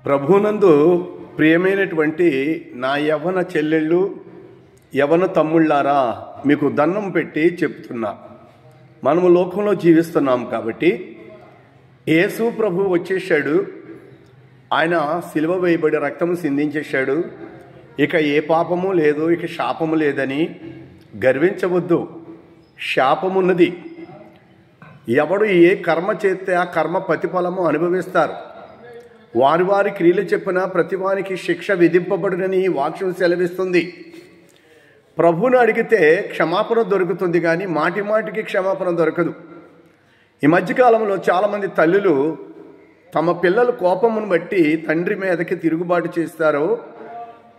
ప్రభునందు ప్రియమైనటువంటి నా యవ్వన చెల్లెళ్ళు యవ్వన తమ్ముళ్ళారా, మీకు దండం పెట్టి చెప్తున్నా. మనము లోకంలో జీవిస్తున్నాం కాబట్టి యేసు ప్రభు వచ్చేసాడు. ఆయన సిలువ వేయబడి రక్తము సిందించేశాడు. ఇక ఏ పాపము లేదు, ఇక శాపము లేదని గర్వించవద్దు. శాపమున్నది. ఎవడు ఏ కర్మ చేస్తే ఆ కర్మ ప్రతిఫలము అనుభవిస్తారు. వారి వారి క్రియలు చెప్పిన ప్రతివానికి శిక్ష విధింపబడునని వాక్యం సెలవిస్తుంది. ప్రభువును అడిగితే క్షమాపణ దొరుకుతుంది, కానీ మాటి మాటికి క్షమాపణ దొరకదు. ఈ మధ్యకాలంలో చాలామంది తల్లులు తమ పిల్లల కోపమును బట్టి తండ్రి మీదకి తిరుగుబాటు చేస్తారు.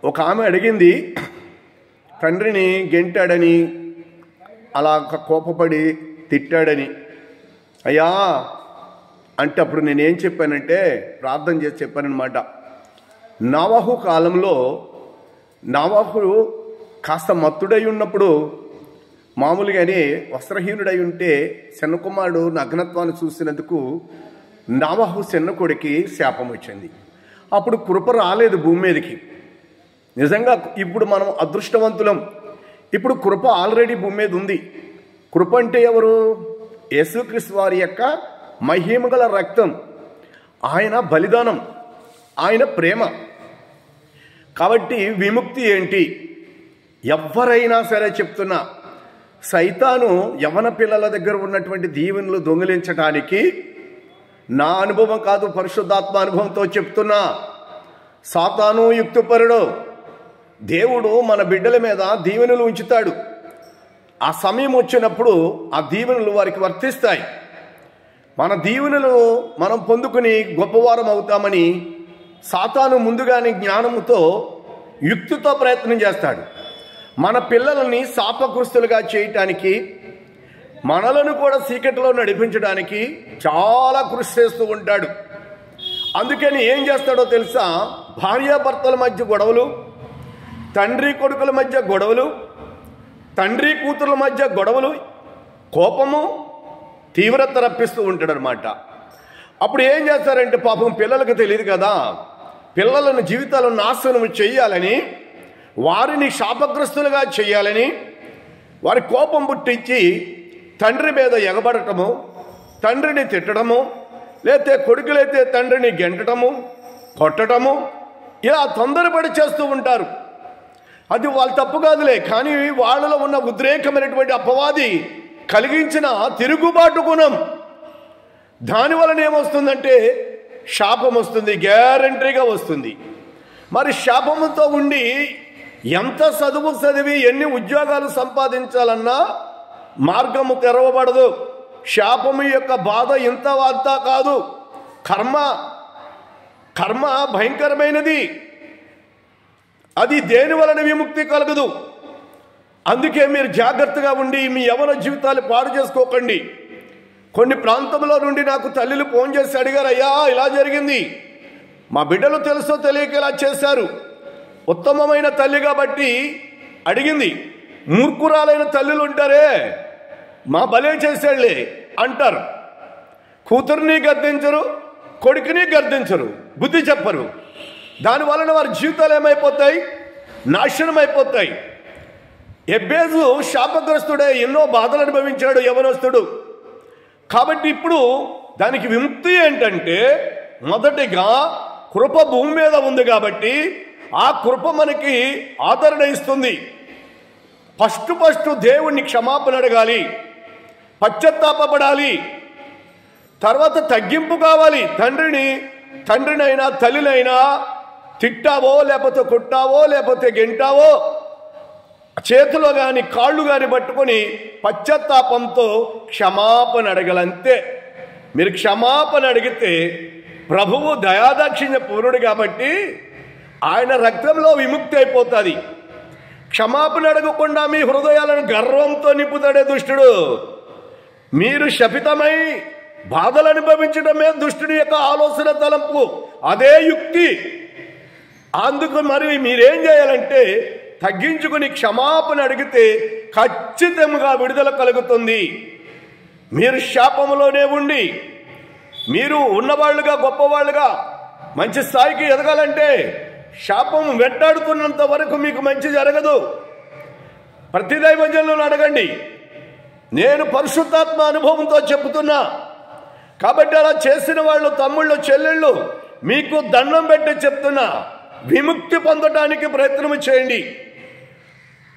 ఒక ఆమె అడిగింది, తండ్రిని గెంటాడని, అలా కోపపడి తిట్టాడని. అయ్యా అంటే అప్పుడు నేనేం చెప్పానంటే, ప్రార్థన చేసి చెప్పానన్నమాట. నోవహు కాలంలో నోవహు కాస్త మత్తుడై ఉన్నప్పుడు, మామూలుగానే వస్త్రహీనుడై ఉంటే చిన్న కుమారుడు నగ్నత్వాన్ని చూసినందుకు నోవహు చిన్న కొడుకి శాపం వచ్చింది. అప్పుడు కృప రాలేదు భూమి మీదకి. నిజంగా ఇప్పుడు మనం అదృష్టవంతులం. ఇప్పుడు కృప ఆల్రెడీ భూమి మీద ఉంది. కృప అంటే ఎవరు? యేసుక్రీస్తు వారి యొక్క మహిమగల రక్తం, ఆయన బలిదానం, ఆయన ప్రేమ. కాబట్టి విముక్తి ఏంటి? ఎవరైనా సరే చెప్తున్నా, సైతాను యవ్వన పిల్లల దగ్గర ఉన్నటువంటి దీవెనలు దొంగిలించడానికి, నా అనుభవం కాదు, పరిశుద్ధాత్మ అనుభవంతో చెప్తున్నా, సాతాను యుక్తిపరుడు. దేవుడు మన బిడ్డల మీద దీవెనలు ఉంచుతాడు. ఆ సమయం వచ్చినప్పుడు ఆ దీవెనలు వారికి వర్తిస్తాయి. మన దీవెనలు మనం పొందుకుని గొప్పవారం అవుతామని సాతాను ముందుగానే జ్ఞానముతో యుక్తితో ప్రయత్నం చేస్తాడు. మన పిల్లలని శాపగ్రస్తులుగా చేయటానికి, మనలను కూడా చీకటిలో నడిపించడానికి చాలా కృషి చేస్తూ ఉంటాడు. అందుకని ఏం చేస్తాడో తెలుసా? భార్యాభర్తల మధ్య గొడవలు, తండ్రి కొడుకుల మధ్య గొడవలు, తండ్రి కూతుర్ల మధ్య గొడవలు, కోపము, తీవ్రత రప్పిస్తూ ఉంటాడనమాట. అప్పుడు ఏం చేస్తారంటే, పాపం పిల్లలకు తెలియదు కదా, పిల్లలను జీవితాలను నాశనం చేయాలని, వారిని శాపగ్రస్తులుగా చేయాలని వారి కోపం పుట్టించి తండ్రి మీద ఎగబడటము, తండ్రిని తిట్టడము, లేతే కొడుకులైతే తండ్రిని గెంటటము, కొట్టడము, ఇలా తొందరపడి చేస్తూ ఉంటారు. అది వాళ్ళ తప్పు కాదులే, కానీ వాళ్ళలో ఉన్న ఉద్రేకమైనటువంటి అపవాది కలిగించిన తిరుగుబాటు గుణం, దానివలన ఏమొస్తుందంటే శాపం వస్తుంది, గ్యారంటీగా వస్తుంది. మరి శాపముతో ఉండి ఎంత చదువు చదివి ఎన్ని ఉద్యోగాలు సంపాదించాలన్నా మార్గము తెరవబడదు. శాపము యొక్క బాధ ఇంత అంతా కాదు. కర్మ భయంకరమైనది. అది దేని వలన విముక్తి కలగదు. అందుకే మీరు జాగ్రత్తగా ఉండి మీ యవ్వన జీవితాలు పాడు చేసుకోకండి. కొన్ని ప్రాంతంలో నుండి నాకు తల్లులు ఫోన్ చేసి అడిగారు, అయ్యా ఇలా జరిగింది, మా బిడ్డలు తెలుసో తెలియక ఇలా చేశారు. ఉత్తమమైన తల్లి కాబట్టి అడిగింది. మూర్ఖురాలైన తల్లులు ఉంటారే, మా భలే చేశాడులే అంటారు. కూతుర్ని గద్దించరు, కొడుకుని గద్దించరు, బుద్ధి చెప్పరు. దానివలన వారి జీవితాలు ఏమైపోతాయి? నాశనం అయిపోతాయి. ఎబ్బేజు శాపగ్రస్తుడే, ఎన్నో బాధలు అనుభవించాడు యవనస్తుడు. కాబట్టి ఇప్పుడు దానికి విముక్తి ఏంటంటే, మొదటిగా కృప భూమి మీద ఉంది కాబట్టి ఆ కృప మనకి ఆదరణ ఇస్తుంది. ఫస్ట్ దేవుణ్ణి క్షమాపణ అడగాలి, పశ్చాత్తాపపడాలి, తర్వాత తగ్గింపు కావాలి. తండ్రినైనా తల్లినైనా తిట్టావో, లేకపోతే కొట్టావో, లేకపోతే గెంటావో, చేతిలో కానీ కాళ్ళు కానీ పట్టుకొని పశ్చాత్తాపంతో క్షమాపణ అడగలంతే. మీరు క్షమాపణ అడిగితే ప్రభువు దయాదాక్షిణ్య పూర్ణుడు కాబట్టి ఆయన రక్తంలో విముక్తి అయిపోతుంది. క్షమాపణ అడగకుండా మీ హృదయాలను గర్వంతో నింపుతాడే దుష్టుడు. మీరు శపితమై బాధలు అనుభవించడమే దుష్టుడి యొక్క ఆలోచన తలంపు, అదే యుక్తి. అందుకు మరి మీరేం చేయాలంటే తగ్గించుకుని క్షమాపణ అడిగితే ఖచ్చితంగా విడుదల కలుగుతుంది. మీరు శాపములోనే ఉండి మీరు ఉన్నవాళ్ళుగా గొప్పవాళ్ళుగా మంచి స్థాయికి ఎదగాలంటే శాపం వెంటాడుతున్నంత వరకు మీకు మంచి జరగదు. ప్రతి దైవజనులను అడగండి. నేను పరిశుద్ధాత్మ అనుభవంతో చెబుతున్నా. కాబట్టి అలా చేసిన వాళ్ళు, తమ్ముళ్ళు, చెల్లెళ్ళు, మీకు దండం పెట్టి చెప్తున్నా, విముక్తి పొందడానికి ప్రయత్నం చేయండి.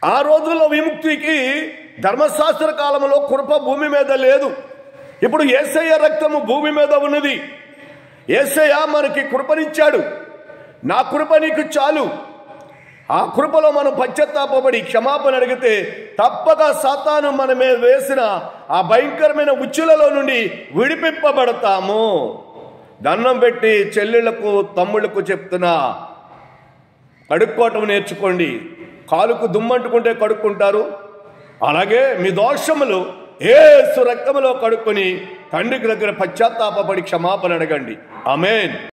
ఆ రోజుల్లో విముక్తికి ధర్మశాస్త్ర కాలంలో కృప భూమి మీద లేదు. ఇప్పుడు యేసయ్య రక్తము భూమి మీద ఉన్నది. యేసయ్య మనకి కృపనిచ్చాడు. నా కృప నీకు చాలు. ఆ కృపలో మనం పశ్చాత్తాపడి క్షమాపణ అడిగితే తప్పక సాతాను మన మీద వేసిన ఆ భయంకరమైన ఉచ్చులలో నుండి విడిపింపబడతాము. దండం పెట్టి చెల్లెళ్లకు, తమ్ముళ్లకు చెప్తున్నా, కడుక్కోవటం నేర్చుకోండి. కాలుకు దుమ్మంటుకుంటే కడుక్కుంటారు. అలాగే మీ దోషములు యేసు రక్తములో కడుక్కొని తండ్రికి దగ్గర పశ్చాత్తాపడి క్షమాపణ అడగండి. ఆమేన్.